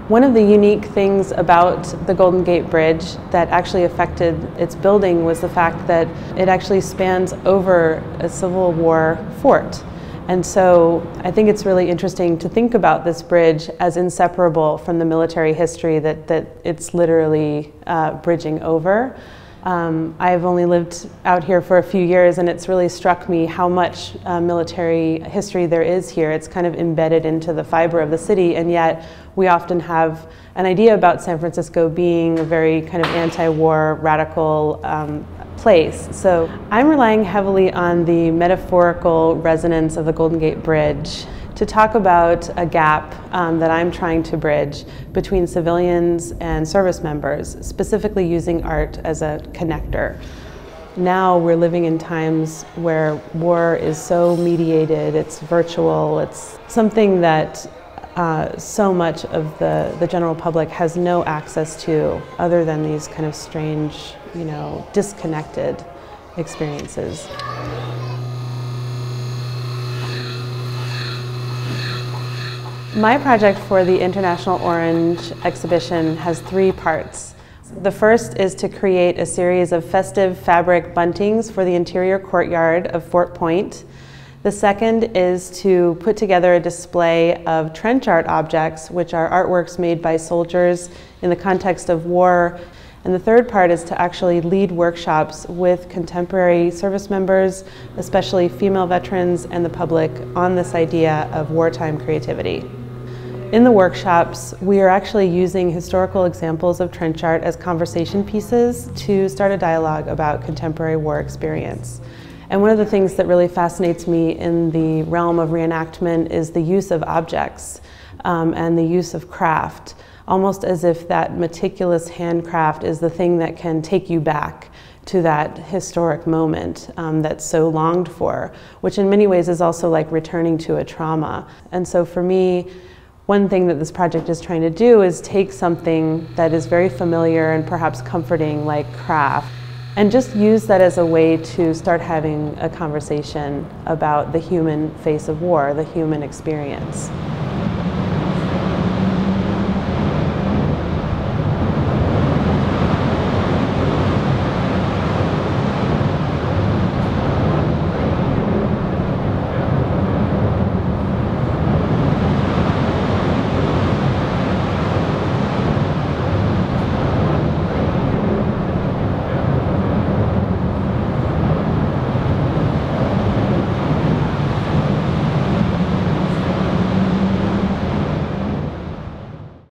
One of the unique things about the Golden Gate Bridge that actually affected its building was the fact that it actually spans over a Civil War fort. And so I think it's really interesting to think about this bridge as inseparable from the military history that it's literally bridging over. I've only lived out here for a few years, and it's really struck me how much military history there is here. It's kind of embedded into the fiber of the city, and yet we often have an idea about San Francisco being a very kind of anti-war, radical place. So I'm relying heavily on the metaphorical resonance of the Golden Gate Bridge to talk about a gap that I'm trying to bridge between civilians and service members, specifically using art as a connector. Now we're living in times where war is so mediated, it's virtual, it's something that so much of the general public has no access to other than these kind of strange, disconnected experiences. My project for the International Orange exhibition has 3 parts. The first is to create a series of festive fabric buntings for the interior courtyard of Fort Point. The second is to put together a display of trench art objects, which are artworks made by soldiers in the context of war. And the third part is to actually lead workshops with contemporary service members, especially female veterans and the public, on this idea of wartime creativity. In the workshops, we are actually using historical examples of trench art as conversation pieces to start a dialogue about contemporary war experience. And one of the things that really fascinates me in the realm of reenactment is the use of objects and the use of craft, almost as if that meticulous handcraft is the thing that can take you back to that historic moment that's so longed for, which in many ways is also like returning to a trauma. And so for me, one thing that this project is trying to do is take something that is very familiar and perhaps comforting, like craft, and just use that as a way to start having a conversation about the human face of war, the human experience.